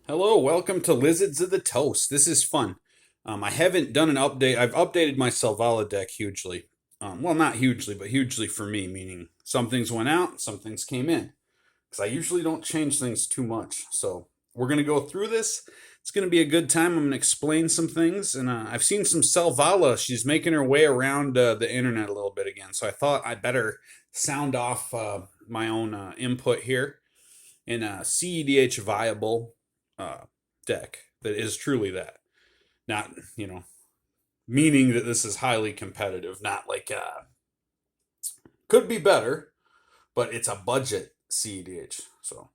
Hello, welcome to Lizards of the Toast. This is fun. I haven't done an update. I've updated my Selvala deck hugely. Well, not hugely, but hugely for me, meaning some things went out, some things came in. Because I usually don't change things too much. So we're going to go through this. It's going to be a good time. I'm going to explain some things. And I've seen some Selvala. She's making her way around the internet a little bit again. So I thought I'd better sound off my own input here in a cedh viable uh, deck that is truly that. Not, meaning that this is highly competitive, not like, could be better, but it's a budget cedh. So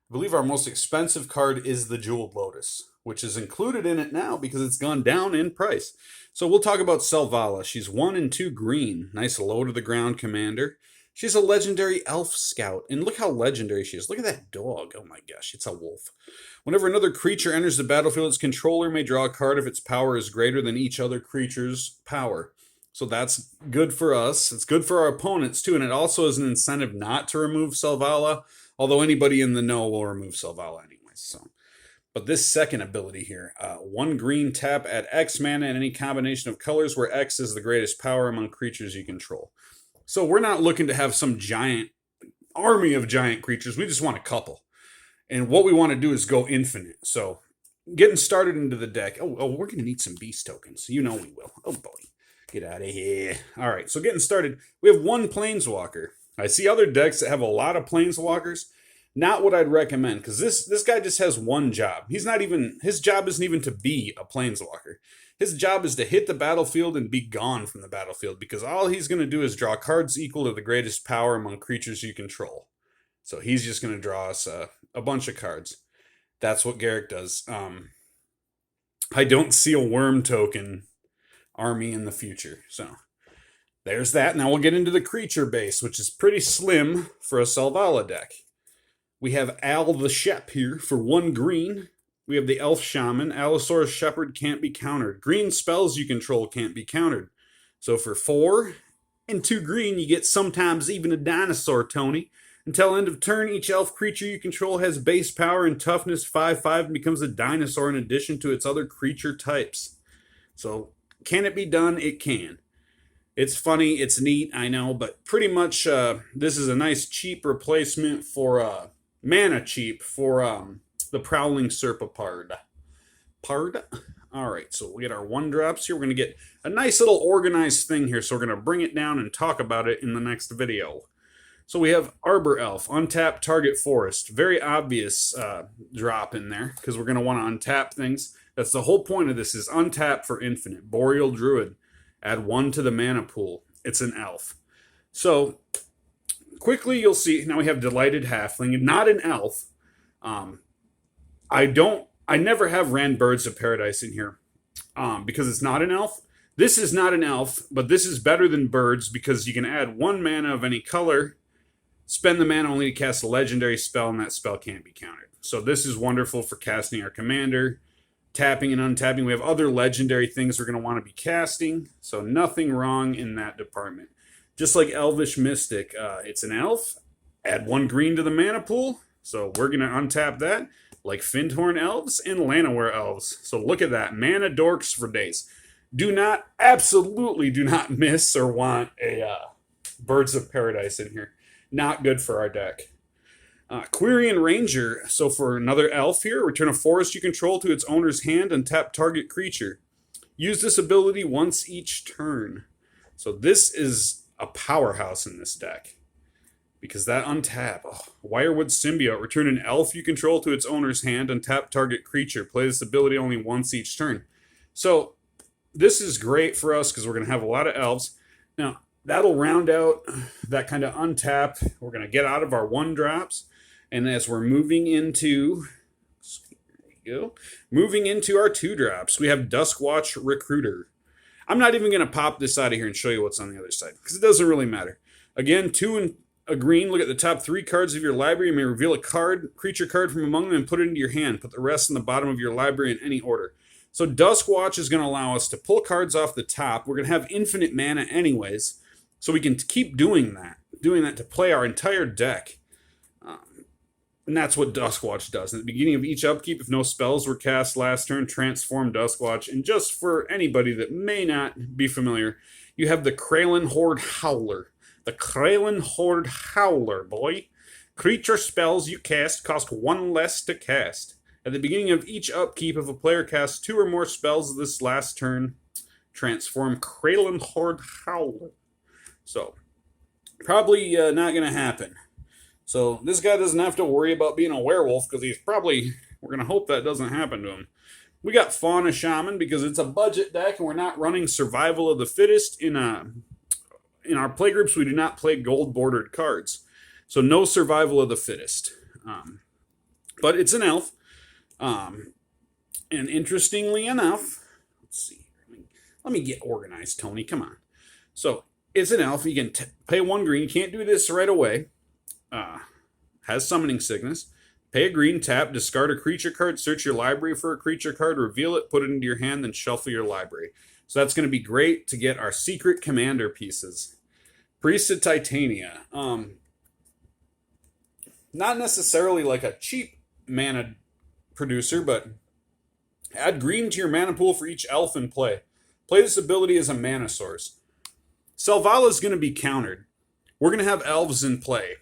I believe our most expensive card is the Jeweled Lotus, which is included in it now because it's gone down in price. So we'll talk about Selvala. She's 1 and 2 green. Nice low to the ground commander. She's a legendary elf scout, and look how legendary she is. Look at that dog. Oh my gosh, it's a wolf. Whenever another creature enters the battlefield, its controller may draw a card if its power is greater than each other creature's power. So that's good for us. It's good for our opponents too, and it also is an incentive not to remove Selvala, although anybody in the know will remove Selvala anyways. But this second ability here, 1 green tap at X mana and any combination of colors where X is the greatest power among creatures you control. So we're not looking to have some giant army of giant creatures. We just want a couple. And what we want to do is go infinite. So getting started into the deck. Oh, we're going to need some beast tokens. You know we will. Oh boy. Get out of here. All right, so getting started. We have 1 planeswalker. I see other decks that have a lot of planeswalkers. Not what I'd recommend, because this guy just has one job. His job isn't even to be a planeswalker. His job is to hit the battlefield and be gone from the battlefield, because all he's going to do is draw cards equal to the greatest power among creatures you control. So he's just going to draw us a bunch of cards. That's what Garrick does. I don't see a worm token army in the future. So there's that. Now we'll get into the creature base, which is pretty slim for a Selvala deck. We have Al the Shep here for 1 green. We have the Elf Shaman. Allosaurus Shepherd can't be countered. Green spells you control can't be countered. So for 4 and 2 green, you get sometimes even a dinosaur, Tony. Until end of turn, each elf creature you control has base power and toughness 5/5 and becomes a dinosaur in addition to its other creature types. So can it be done? It can. It's funny, it's neat, I know, but pretty much this is a nice cheap replacement for mana cheap for the Prowling Serpapard. Pard? Alright, so we get our 1-drops here. We're going to get a nice little organized thing here, so we're going to bring it down and talk about it in the next video. So we have Arbor Elf, untap target forest. Very obvious drop in there, because we're going to want to untap things. That's the whole point of this, is untap for infinite. Boreal Druid. Add 1 to the mana pool. It's an elf. So quickly you'll see, now we have Delighted Halfling, not an elf. I never have ran Birds of Paradise in here because it's not an elf. This is not an elf, but this is better than birds because you can add 1 mana of any color, spend the mana only to cast a legendary spell, and that spell can't be countered. So this is wonderful for casting our commander, tapping and untapping. We have other legendary things we're going to want to be casting, so nothing wrong in that department. Just like Elvish Mystic, it's an elf. Add 1 green to the mana pool. So we're going to untap that. Like Findhorn Elves and Llanowar Elves. So look at that. Mana dorks for days. Absolutely do not miss or want a Birds of Paradise in here. Not good for our deck. Quirion Ranger. So for another elf here, return a forest you control to its owner's hand and tap target creature. Use this ability once each turn. So this is a powerhouse in this deck. Because that untap. Wirewood Symbiote. Return an elf you control to its owner's hand and tap target creature. Play this ability only once each turn. So this is great for us because we're going to have a lot of elves. Now, that'll round out that kind of untap. We're going to get out of our 1-drops. And as we're moving into... Moving into our 2-drops, we have Duskwatch Recruiter. I'm not even going to pop this out of here and show you what's on the other side, because it doesn't really matter. Again, 2 and a green. Look at the top 3 cards of your library. You may reveal a creature card from among them and put it into your hand. Put the rest in the bottom of your library in any order. So Duskwatch is going to allow us to pull cards off the top. We're going to have infinite mana anyways, so we can keep doing that to play our entire deck. And that's what Duskwatch does. At the beginning of each upkeep, if no spells were cast last turn, transform Duskwatch. And just for anybody that may not be familiar, you have the Kralin Horde Howler. The Kralin Horde Howler, boy. Creature spells you cast cost 1 less to cast. At the beginning of each upkeep, if a player casts 2 or more spells this last turn, transform Kralin Horde Howler. So, probably not going to happen. So this guy doesn't have to worry about being a werewolf because we're going to hope that doesn't happen to him. We got Fauna Shaman because it's a budget deck and we're not running Survival of the Fittest. In our playgroups, we do not play gold bordered cards. So no Survival of the Fittest. But it's an elf. And interestingly enough, let's see. Let me get organized, Tony. Come on. So it's an elf. You can pay 1 green. You can't do this right away. Has Summoning Sickness. Pay a green, tap, discard a creature card, search your library for a creature card, reveal it, put it into your hand, then shuffle your library. So that's going to be great to get our secret commander pieces. Priest of Titania. Not necessarily like a cheap mana producer, but add green to your mana pool for each elf in play. Play this ability as a mana source. Selvala is going to be countered. We're going to have elves in play.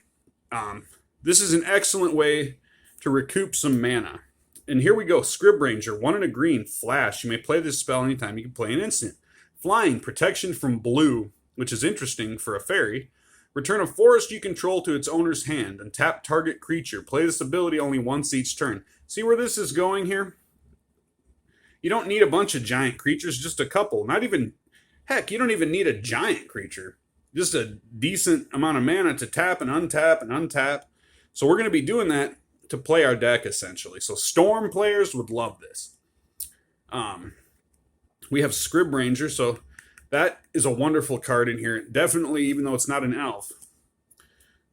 This is an excellent way to recoup some mana. And here we go. Scrib Ranger, 1 and a green, flash. You may play this spell anytime. You can play an instant. Flying, protection from blue, which is interesting for a fairy. Return a forest you control to its owner's hand and tap target creature. Play this ability only once each turn. See where this is going here? You don't need a bunch of giant creatures, just a couple. Heck, you don't even need a giant creature. Just a decent amount of mana to tap and untap and untap. So we're going to be doing that to play our deck, essentially. So Storm players would love this. We have Scrib Ranger, so that is a wonderful card in here. Definitely, even though it's not an elf.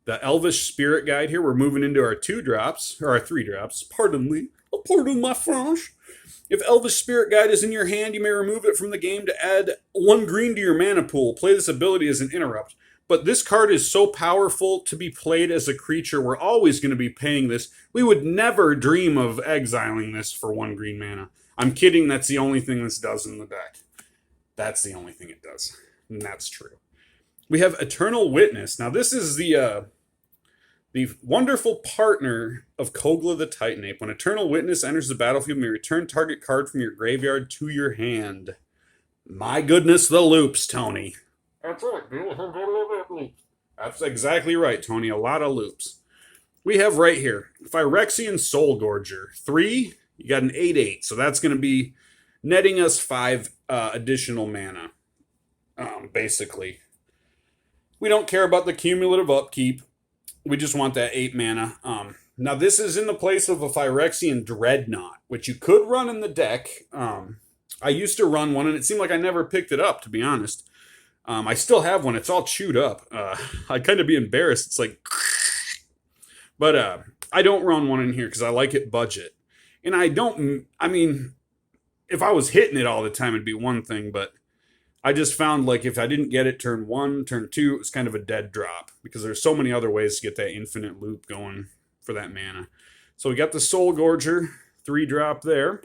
The Elvish Spirit Guide here, we're moving into our 2-drops, or our 3-drops. Pardon my French. If Elvish Spirit Guide is in your hand, you may remove it from the game to add 1 green to your mana pool. Play this ability as an interrupt. But this card is so powerful to be played as a creature, we're always going to be paying this. We would never dream of exiling this for 1 green mana. I'm kidding, that's the only thing this does in the deck. That's the only thing it does. And that's true. We have Eternal Witness. Now this is the wonderful partner of Kogla the Titan Ape. When Eternal Witness enters the battlefield, you may return target card from your graveyard to your hand. My goodness, the loops, Tony. That's right, dude. That's exactly right, Tony. A lot of loops. We have right here, Phyrexian Soul Gorger. 3, you got an 8/8. So that's going to be netting us 5 additional mana, basically. We don't care about the cumulative upkeep. We just want that 8 mana. Now, this is in the place of a Phyrexian Dreadnought, which you could run in the deck. I used to run one, and it seemed like I never picked it up, to be honest. I still have one. It's all chewed up. I'd kind of be embarrassed. It's like... But I don't run one in here because I like it budget. And if I was hitting it all the time, it'd be one thing, but I just found like if I didn't get it turn 1, turn 2, it was kind of a dead drop because there's so many other ways to get that infinite loop going for that mana. So we got the Soul Gorger, 3-drop there.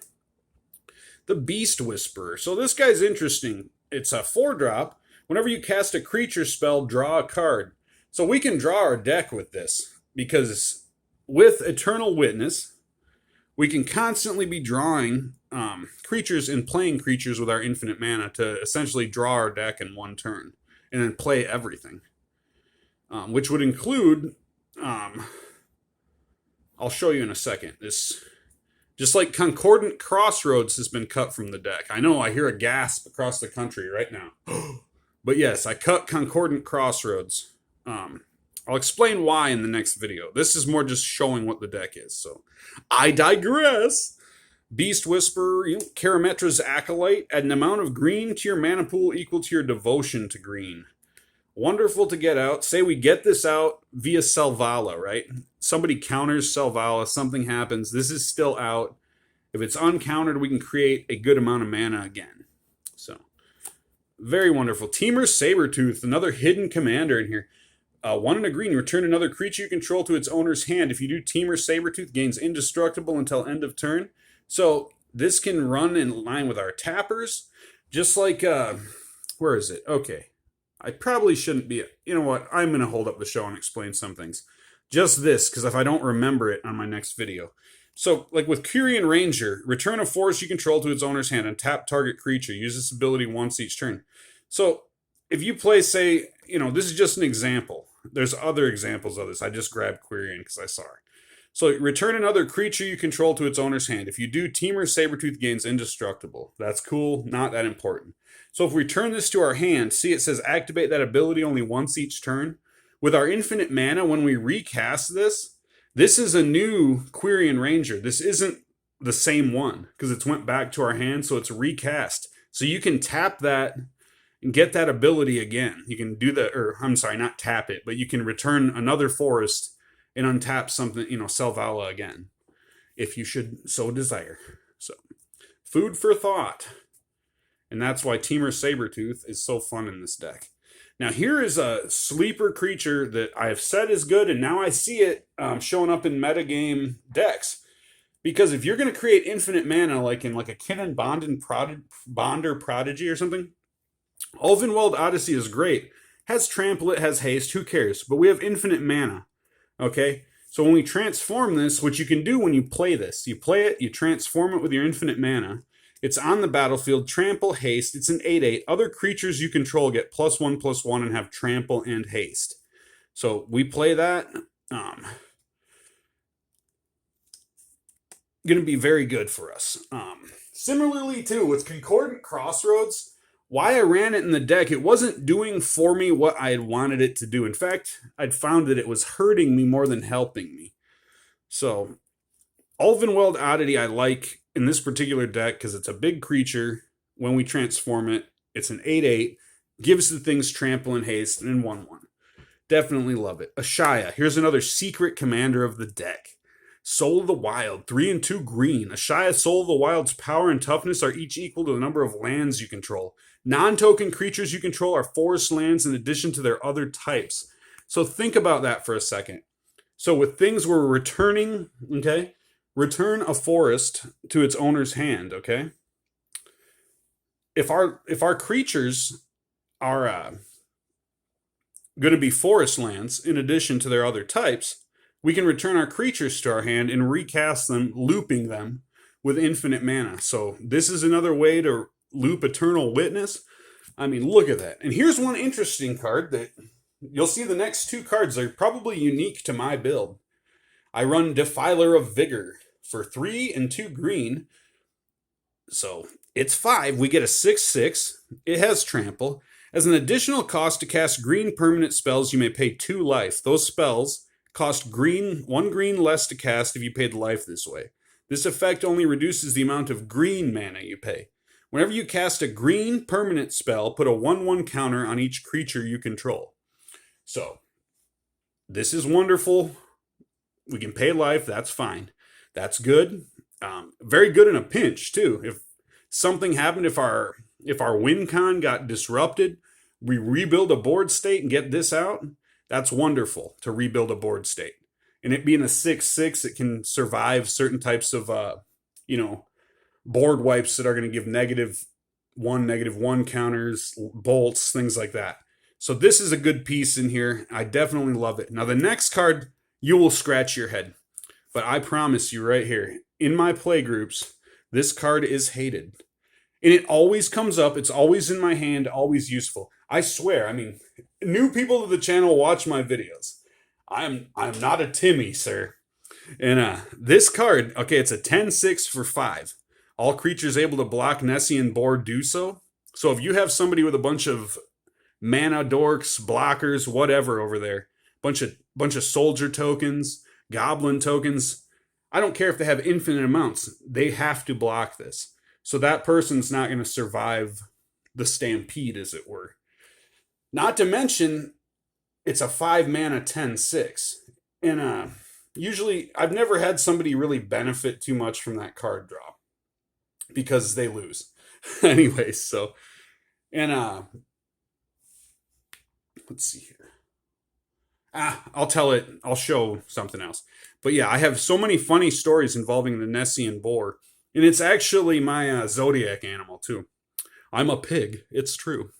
The Beast Whisperer. So this guy's interesting. It's a 4-drop. Whenever you cast a creature spell, draw a card. So we can draw our deck with this because with Eternal Witness, we can constantly be drawing creatures and playing creatures with our infinite mana to essentially draw our deck in 1 turn and then play everything. Which would include, I'll show you in a second, this, just like Concordant Crossroads has been cut from the deck. I know I hear a gasp across the country right now. But yes, I cut Concordant Crossroads. I'll explain why in the next video. This is more just showing what the deck is, so I digress. Beast Whisperer, Karametra's Acolyte, add an amount of green to your mana pool equal to your devotion to green. Wonderful to get out. Say we get this out via Selvala, right? Somebody counters Selvala, something happens, this is still out. If it's uncountered, we can create a good amount of mana again. So, very wonderful. Teamer Sabertooth, another hidden commander in here. 1 and a green, return another creature you control to its owner's hand. If you do, Teamer Sabertooth gains indestructible until end of turn. So this can run in line with our tappers, just like, where is it? Okay. I probably shouldn't be, you know what, I'm going to hold up the show and explain some things. Just this, because if I don't remember it on my next video. So, like with Curian Ranger, return a forest you control to its owner's hand and tap target creature. Use this ability once each turn. So, if you play, say, this is just an example. There's other examples of this. I just grabbed Quirion because I saw her. So, return another creature you control to its owner's hand. If you do, Teamer Sabertooth gains indestructible. That's cool, not that important. So, if we turn this to our hand, see it says activate that ability only once each turn. With our infinite mana, when we recast this, this is a new Quirion Ranger. This isn't the same one because it's went back to our hand, so it's recast. So you can tap that and get that ability again. You can do that, or I'm sorry, not tap it, but you can return another forest and untap something, Selvala again, if you should so desire. So, food for thought. And that's why Teamer Sabertooth is so fun in this deck. Now, here is a sleeper creature that I have said is good, and now I see it showing up in metagame decks. Because if you're going to create infinite mana, like in like a Kinnan Bonder Prodigy or something, Ulvenwald Odyssey is great. Has trample, it has haste, who cares? But we have infinite mana, okay? So when we transform this, which you can do when you play this, you play it, you transform it with your infinite mana. It's on the battlefield, trample, haste. It's an 8/8. Other creatures you control get +1/+1 and have trample and haste. So we play that. Going to be very good for us. Similarly, too, with Concordant Crossroads, why I ran it in the deck, it wasn't doing for me what I had wanted it to do. In fact, I'd found that it was hurting me more than helping me. So, Ulvenwald Oddity I like in this particular deck because it's a big creature. When we transform it, it's an 8/8, gives the things trample and haste, and 1/1. Definitely love it. Ashaya, here's another secret commander of the deck. Soul of the Wild, 3 and 2 green. Ashaya, Soul of the Wild's power and toughness are each equal to the number of lands you control. Non-token creatures you control are forest lands in addition to their other types. So think about that for a second. So with things we're returning, okay, return a forest to its owner's hand, okay? If our creatures are going to be forest lands in addition to their other types, we can return our creatures to our hand and recast them, looping them with infinite mana. So this is another way to loop Eternal Witness. I mean, look at that. And here's one interesting card that you'll see. The next two cards are probably unique to my build. I run Defiler of Vigor for 3 and 2 green. So it's 5. We get a 6/6. It has trample. As an additional cost to cast green permanent spells, you may pay 2 life. Those spells cost 1 green less to cast if you paid life this way. This effect only reduces the amount of green mana you pay. Whenever you cast a green permanent spell, put a 1/1 counter on each creature you control. So, this is wonderful. We can pay life, that's fine. That's good. Very good in a pinch, too. If something happened, if our win con got disrupted, we rebuild a board state and get this out. That's wonderful to rebuild a board state. And it being a 6/6, it can survive certain types of, board wipes that are going to give -1 counters, bolts, things like that. So this is a good piece in here. I definitely love it. Now the next card, you will scratch your head. But I promise you right here, in my play groups, this card is hated. And it always comes up. It's always in my hand, always useful. I swear, I mean, new people to the channel watch my videos. I'm not a Timmy, sir. And this card, okay, it's a 10/6 for 5. All creatures able to block Nessian board do so. So if you have somebody with a bunch of mana dorks, blockers, whatever over there, bunch of soldier tokens, goblin tokens, I don't care if they have infinite amounts, they have to block this. So that person's not going to survive the stampede, as it were. Not to mention, it's a 5 mana 10/6. And usually, I've never had somebody really benefit too much from that card draw because they lose. Anyways, so, and let's see here. I'll tell it. I'll show something else. But yeah, I have so many funny stories involving the Nessian boar, and it's actually my zodiac animal too. I'm a pig. It's true.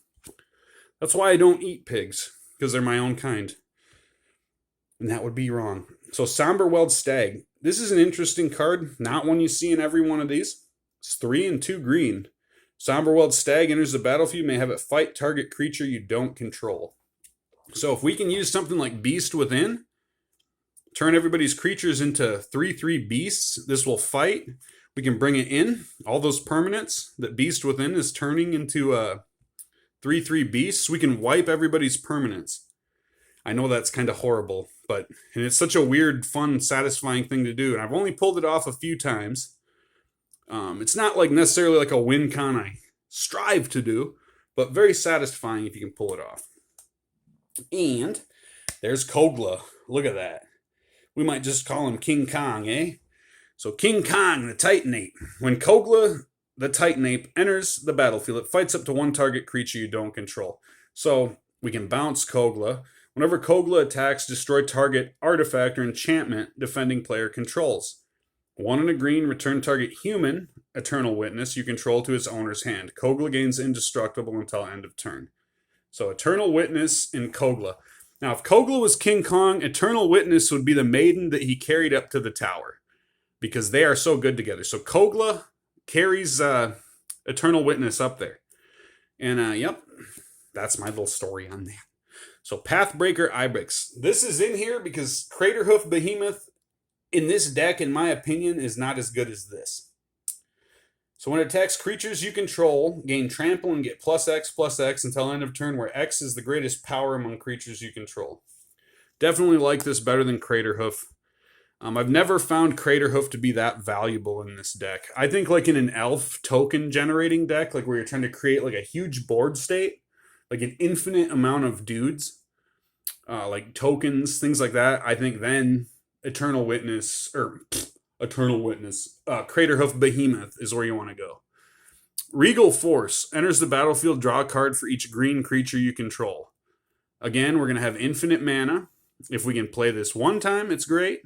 That's why I don't eat pigs, because they're my own kind, and that would be wrong. So Somberweld Stag. This is an interesting card. Not one you see in every one of these. It's 3 and 2 green. Somberweld Stag enters the battlefield. You may have it fight target creature you don't control. So if we can use something like Beast Within, turn everybody's creatures into 3/3 beasts, this will fight. We can bring it in. All those permanents that Beast Within is turning into 3/3 beasts, we can wipe everybody's permanents. I know that's kind of horrible, and it's such a weird, fun, satisfying thing to do. And I've only pulled it off a few times. It's not like necessarily like a win con I strive to do, but very satisfying if you can pull it off. And there's Kogla. Look at that. We might just call him King Kong, eh? So King Kong, the Titanape. When Kogla, the Titanape, enters the battlefield, it fights up to one target creature you don't control. So we can bounce Kogla. Whenever Kogla attacks, destroy target artifact or enchantment defending player controls. 1 and a green, return target human, Eternal Witness, you control to its owner's hand. Kogla gains indestructible until end of turn. So Eternal Witness in Kogla. Now, if Kogla was King Kong, Eternal Witness would be the maiden that he carried up to the tower, because they are so good together. So Kogla carries Eternal Witness up there. And yep, that's my little story on that. So Pathbreaker Ibex. This is in here because Craterhoof Behemoth in this deck, in my opinion, is not as good as this. So when it attacks creatures you control, gain trample and get +X/+X until end of turn, where X is the greatest power among creatures you control. Definitely like this better than Craterhoof. I've never found Craterhoof to be that valuable in this deck. I think like in an elf token generating deck, like where you're trying to create like a huge board state, like an infinite amount of dudes, like tokens, things like that, I think then Craterhoof Behemoth is where you want to go. Regal Force enters the battlefield, draw a card for each green creature you control. Again, we're going to have infinite mana. If we can play this one time, it's great.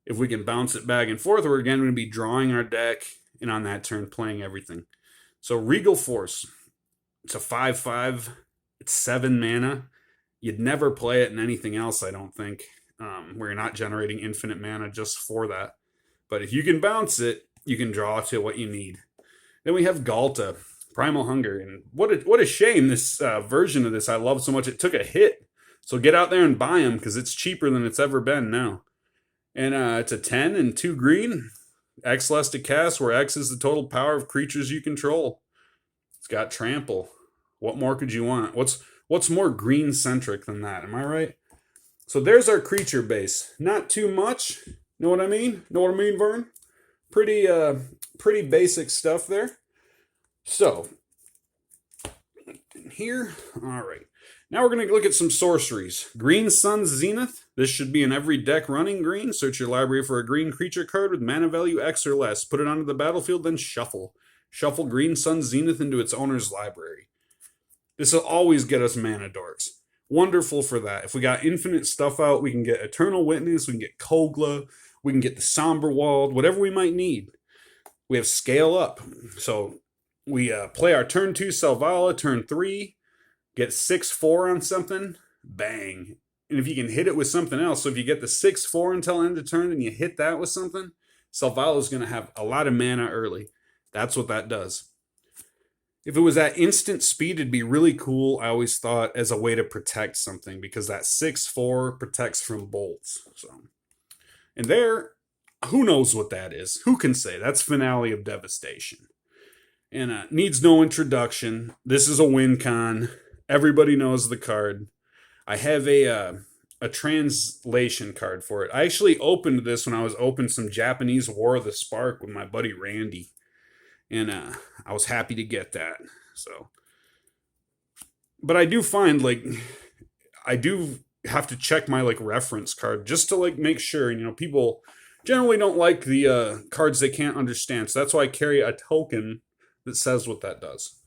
If we can bounce it back and forth, we're again going to be drawing our deck, and on that turn, playing everything. So Regal Force, it's a 5/5. It's 7 mana. You'd never play it in anything else, I don't think, where you're not generating infinite mana just for that. But if you can bounce it, you can draw to what you need. Then we have Galta, Primal Hunger. And what a shame this version of this I love so much. It took a hit. So get out there and buy them, because it's cheaper than it's ever been now. And it's a 10 and 2 green. X less to cast, where X is the total power of creatures you control. It's got trample. What more could you want? What's more green centric than that? Am I right? So there's our creature base. Not too much. Know what I mean? Know what I mean, Vern? Pretty basic stuff there. So here, all right. Now we're going to look at some sorceries. Green Sun's Zenith. This should be in every deck running green. Search your library for a green creature card with mana value X or less. Put it onto the battlefield, then shuffle. Shuffle Green Sun's Zenith into its owner's library. This will always get us mana dorks. Wonderful for that. If we got infinite stuff out, we can get Eternal Witness, we can get Kogla, we can get the Somberwald, whatever we might need. We have Scale Up. So we play our turn 2 Selvala, turn 3, get 6/4 on something, bang. And if you can hit it with something else, so if you get the 6/4 until end of turn and you hit that with something, Selvala is going to have a lot of mana early. That's what that does. If it was at instant speed, it'd be really cool, I always thought, as a way to protect something, because that 6/4 protects from bolts. So, and there, who knows what that is? Who can say? That's Finale of Devastation. And needs no introduction. This is a win con. Everybody knows the card. I have a translation card for it. I actually opened this when I was opening some Japanese War of the Spark with my buddy Randy. And I was happy to get that. So, but I do find, like, I do have to check my, like, reference card just to, like, make sure. You know, people generally don't like the cards they can't understand. So that's why I carry a token that says what that does.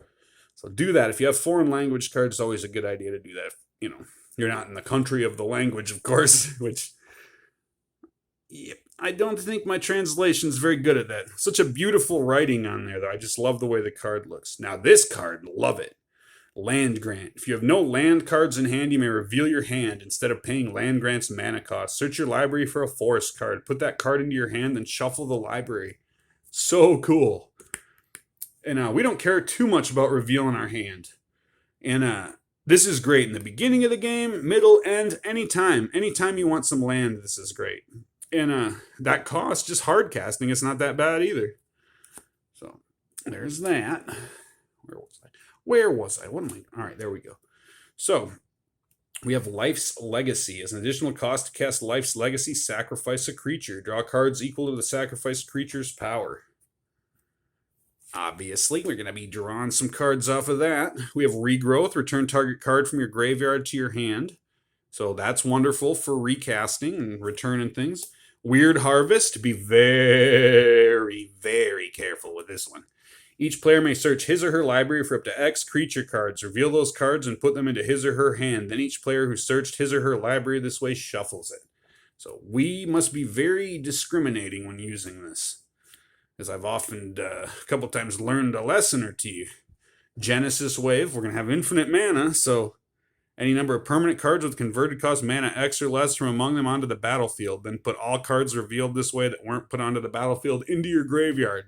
So do that. If you have foreign language cards, it's always a good idea to do that. You know, You're not in the country of the language, of course, which I don't think my translation's very good at that. Such a beautiful writing on there, though. I just love the way the card looks. Now, this card, love it. Land Grant. If you have no land cards in hand, you may reveal your hand. Instead of paying Land Grant's mana cost, search your library for a forest card. Put that card into your hand, then shuffle the library. So cool. And we don't care too much about revealing our hand. And this is great in the beginning of the game, middle, end, anytime. Anytime you want some land, this is great. And that cost, just hard casting, it's not that bad either. So there's that. Where was I? What am I? All right, there we go. So we have Life's Legacy. As an additional cost to cast Life's Legacy, sacrifice a creature. Draw cards equal to the sacrificed creature's power. Obviously, we're going to be drawing some cards off of that. We have Regrowth. Return target card from your graveyard to your hand. So that's wonderful for recasting and returning things. Weird Harvest. Be very, very careful with this one. Each player may search his or her library for up to X creature cards. Reveal those cards and put them into his or her hand. Then each player who searched his or her library this way shuffles it. So we must be very discriminating when using this. As I've often, a couple times, learned a lesson or two. Genesis Wave, we're going to have infinite mana, so any number of permanent cards with converted cost mana X or less from among them onto the battlefield. Then put all cards revealed this way that weren't put onto the battlefield into your graveyard.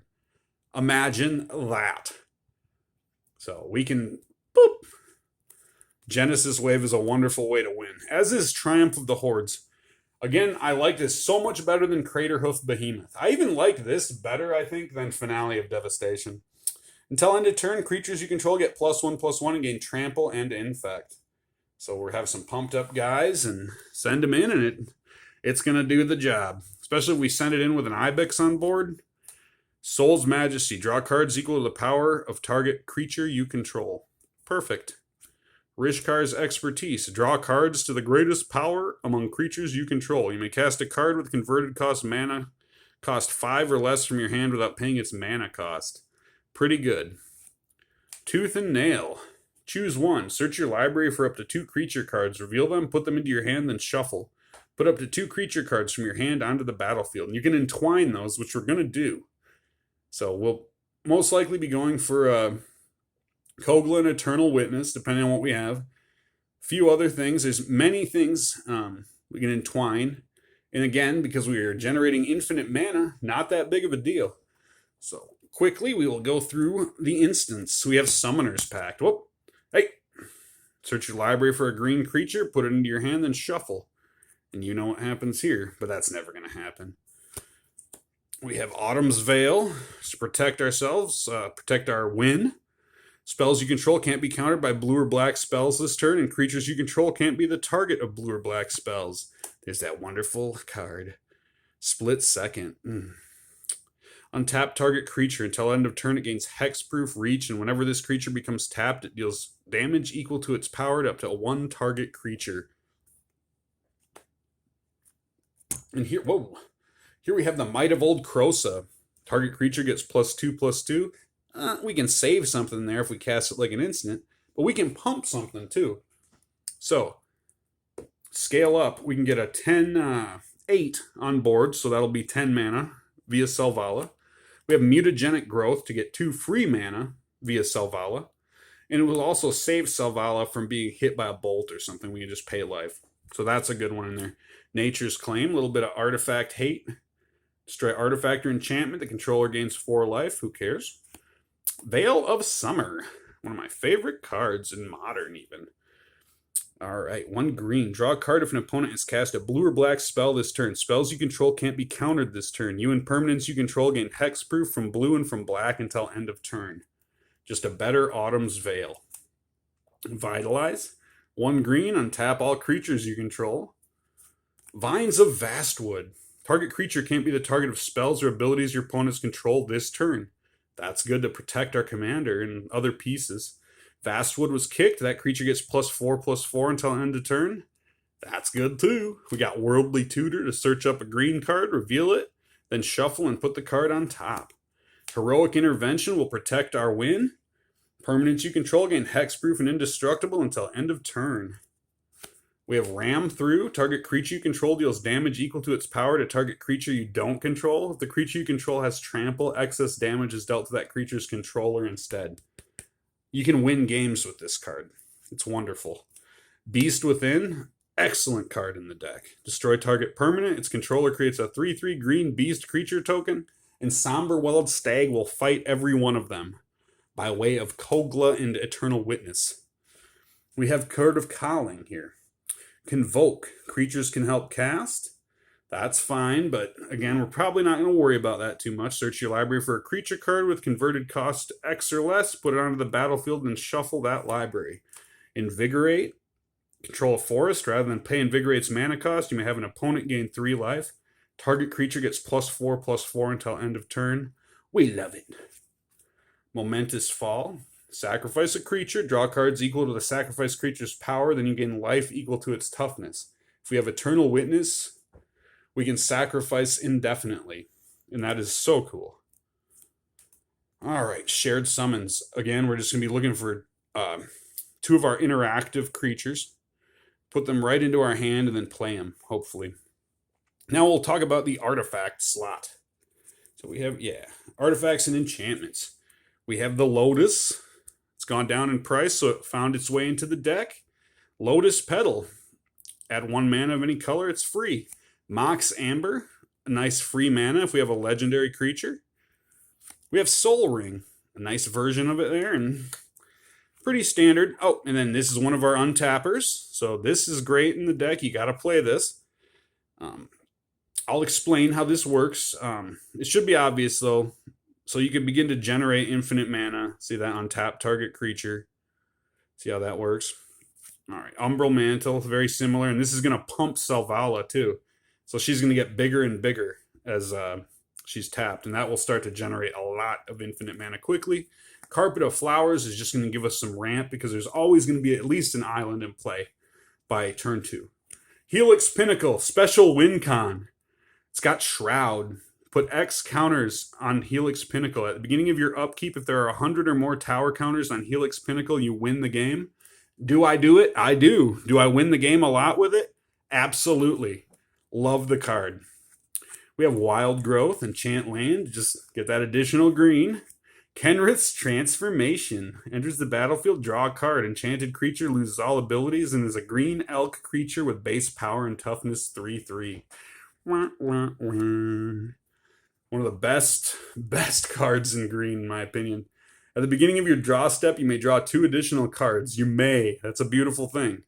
Imagine that. So we can, boop. Genesis Wave is a wonderful way to win, as is Triumph of the Hordes. Again, I like this so much better than Craterhoof Behemoth. I even like this better, I think, than Finale of Devastation. Until end of turn, creatures you control get +1/+1 and gain Trample and Infect. So we'll have some pumped up guys and send them in, and it's going to do the job. Especially if we send it in with an Ibex on board. Soul's Majesty. Draw cards equal to the power of target creature you control. Perfect. Rishkar's Expertise. Draw cards to the greatest power among creatures you control. You may cast a card with converted cost mana cost 5 or less from your hand without paying its mana cost. Pretty good. Tooth and Nail. Choose one. Search your library for up to 2 creature cards. Reveal them, put them into your hand, then shuffle. Put up to 2 creature cards from your hand onto the battlefield. And you can entwine those, which we're going to do. So we'll most likely be going for Koglin Eternal Witness, depending on what we have. A few other things. There's many things we can entwine. And again, because we are generating infinite mana, not that big of a deal. So quickly, we will go through the instance. We have Summoner's Pact. Whoop. Hey. Search your library for a green creature, put it into your hand, then shuffle. And you know what happens here, but that's never going to happen. We have Autumn's Veil to protect ourselves, protect our win. Spells you control can't be countered by blue or black spells this turn, and creatures you control can't be the target of blue or black spells. There's that wonderful card. Split Second. Untap target creature. Until end of turn, it gains hexproof reach, and whenever this creature becomes tapped, it deals damage equal to its power to up to 1 target creature. And here, whoa. Here we have the Might of Old Krosa. Target creature gets +2/+2. We can save something there if we cast it like an instant, but we can pump something too. So, scale up. We can get a 10-8 on board, so that'll be 10 mana via Selvala. We have Mutagenic Growth to get 2 free mana via Selvala. And it will also save Selvala from being hit by a bolt or something. We can just pay life. So that's a good one in there. Nature's Claim, a little bit of Artifact Hate. Destroy artifact or enchantment. The controller gains 4 life. Who cares? Veil of Summer. One of my favorite cards in Modern, even. Alright, 1 green. Draw a card if an opponent has cast a blue or black spell this turn. Spells you control can't be countered this turn. You and permanents you control gain hexproof from blue and from black until end of turn. Just a better Autumn's Veil. Vitalize. 1 green. Untap all creatures you control. Vines of Vastwood. Target creature can't be the target of spells or abilities your opponents control this turn. That's good to protect our commander and other pieces. Vastwood was kicked. That creature gets +4/+4 until end of turn. That's good too. We got Worldly Tutor to search up a green card, reveal it, then shuffle and put the card on top. Heroic Intervention will protect our win. Permanents you control gain hexproof and indestructible until end of turn. We have ram through. Target creature you control deals damage equal to its power to target creature you don't control. If the creature you control has trample, excess damage is dealt to that creature's controller instead. You can win games with this card. It's wonderful. Beast Within, excellent card in the deck. Destroy target permanent. Its controller creates a 3/3 green beast creature token, and Somberweld Stag will fight every one of them by way of Kogla and Eternal Witness. We have Card of Calling here. Convoke. Creatures can help cast. That's fine, but again, we're probably not going to worry about that too much. Search your library for a creature card with converted cost X or less, put it onto the battlefield, and shuffle that library. Invigorate. Control a forest. Rather than pay Invigorate's mana cost, you may have an opponent gain 3 life. Target creature gets +4/+4 until end of turn. We love it. Momentous Fall. Sacrifice a creature, draw cards equal to the sacrificed creature's power, then you gain life equal to its toughness. If we have Eternal Witness, we can sacrifice indefinitely, and that is so cool. All right, Shared Summons. Again, we're just going to be looking for 2 of our interactive creatures, put them right into our hand, and then play them, hopefully. Now we'll talk about the artifact slot. So we have, artifacts and enchantments. We have the Lotus. It's gone down in price, so it found its way into the deck. Lotus Petal. Add 1 mana of any color, it's free. Mox Amber. A nice free mana if we have a legendary creature. We have Soul Ring. A nice version of it there, and pretty standard. Oh, and then this is one of our untappers. So this is great in the deck. You got to play this. I'll explain how this works. It should be obvious, though. So you can begin to generate infinite mana. See that? Untap target creature. See how that works? All right. Umbral Mantle, very similar. And this is going to pump Selvala, too. So she's going to get bigger and bigger as she's tapped. And that will start to generate a lot of infinite mana quickly. Carpet of Flowers is just going to give us some ramp because there's always going to be at least an island in play by turn 2. Helix Pinnacle, special win con. It's got Shroud. Put X counters on Helix Pinnacle. At the beginning of your upkeep, if there are 100 or more tower counters on Helix Pinnacle, you win the game. Do I do it? I do. Do I win the game a lot with it? Absolutely. Love the card. We have Wild Growth, Enchant Land. Just get that additional green. Kenrith's Transformation. Enters the battlefield, draw a card. Enchanted creature loses all abilities and is a green elk creature with base power and toughness 3/3. One of the best cards in green, in my opinion. At the beginning of your draw step, you may draw 2 additional cards. You may. That's a beautiful thing.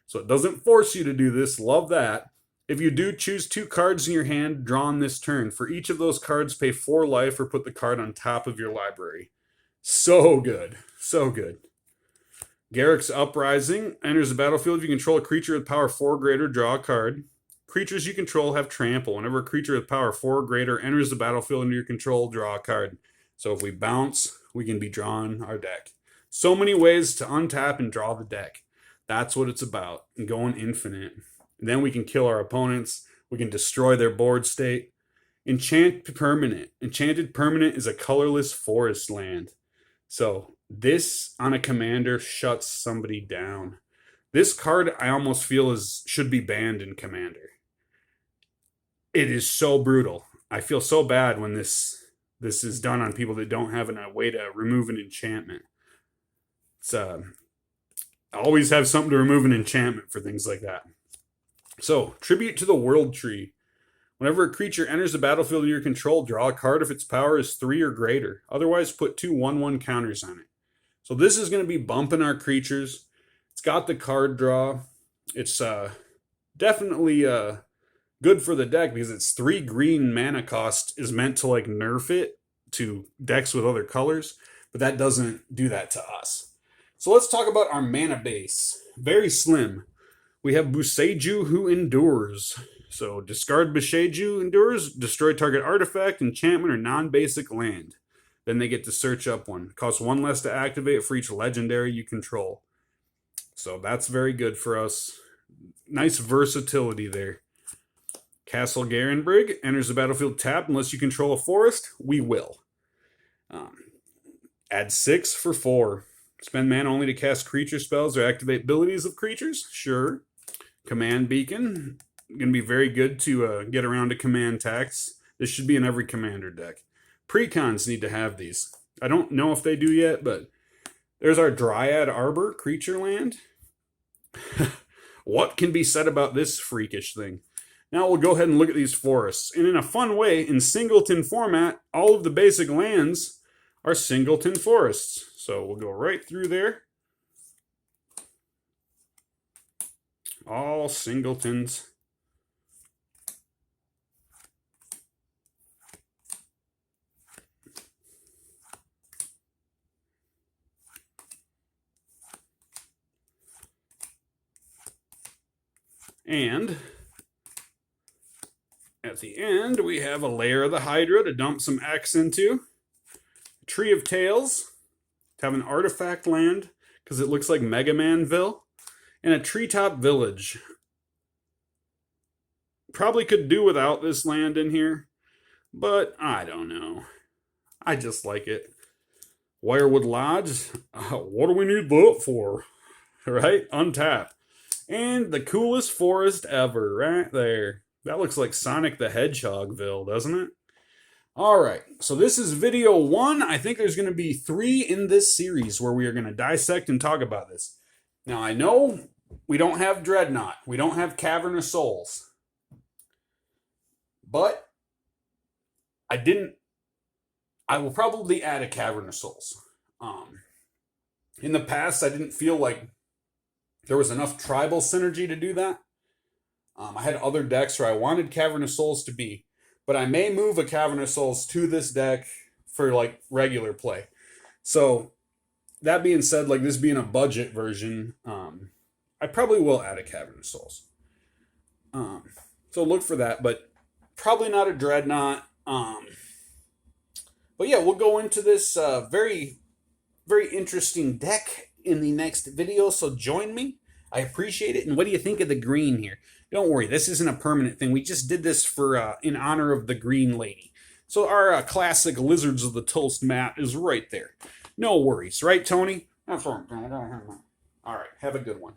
So it doesn't force you to do this. Love that. If you do, choose 2 cards in your hand drawn this turn. For each of those cards, pay 4 life or put the card on top of your library. So good. So good. Garruk's Uprising. Enters the battlefield. If you control a creature with power 4 or greater, draw a card. Creatures you control have trample. Whenever a creature with power 4 or greater enters the battlefield under your control, draw a card. So if we bounce, we can be drawing our deck. So many ways to untap and draw the deck. That's what it's about. And going infinite. And then we can kill our opponents. We can destroy their board state. Enchant Permanent. Enchanted Permanent is a colorless forest land. So this on a commander shuts somebody down. This card I almost feel should be banned in Commander. It is so brutal. I feel so bad when this is done on people that don't have a way to remove an enchantment. It's I always have something to remove an enchantment for things like that. So, Tribute to the World Tree. Whenever a creature enters the battlefield under your control, draw a card if its power is 3 or greater. Otherwise, put 2 1/1 counters on it. So this is going to be bumping our creatures. It's got the card draw. It's definitely good for the deck because it's 3 green mana cost is meant to like nerf it to decks with other colors, but that doesn't do that to us. So let's talk about our mana base. Very slim. We have Boseiju who endures. So discard Boseiju endures, destroy target artifact, enchantment, or non-basic land. Then they get to search up one. Costs 1 less to activate for each legendary you control. So that's very good for us. Nice versatility there. Castle Garenbrig enters the battlefield tapped unless you control a forest. We will. Add 6 for 4. Spend mana only to cast creature spells or activate abilities of creatures. Sure. Command beacon. Going to be very good to get around to command text. This should be in every commander deck. Precons need to have these. I don't know if they do yet, but there's our Dryad Arbor creature land. What can be said about this freakish thing? Now we'll go ahead and look at these forests. And in a fun way, in singleton format, all of the basic lands are singleton forests. So we'll go right through there. All singletons. And at the end, we have a layer of the Hydra to dump some X into. A Tree of Tails to have an artifact land because it looks like Mega Manville. And a Treetop Village. Probably could do without this land in here, but I don't know. I just like it. Wirewood Lodge. What do we need that for? Right? Untap. And the coolest forest ever, right there. That looks like Sonic the Hedgehogville, doesn't it? Alright, so this is video 1. I think there's going to be 3 in this series where we are going to dissect and talk about this. Now, I know we don't have Dreadnought. We don't have Cavern of Souls. But I will probably add a Cavern of Souls. In the past, I didn't feel like there was enough tribal synergy to do that. I had other decks where I wanted Cavern of Souls to be, but I may move a Cavern of Souls to this deck for like regular play. So that being said, like this being a budget version, I probably will add a Cavern of Souls. So look for that, but probably not a Dreadnought. But yeah, we'll go into this very, very interesting deck in the next video, so join me. I appreciate it. And what do you think of the green here? Don't worry, this isn't a permanent thing. We just did this for in honor of the green lady. So our classic Lizards of the Toast mat is right there. No worries, right, Tony? That's all right. All right, have a good one.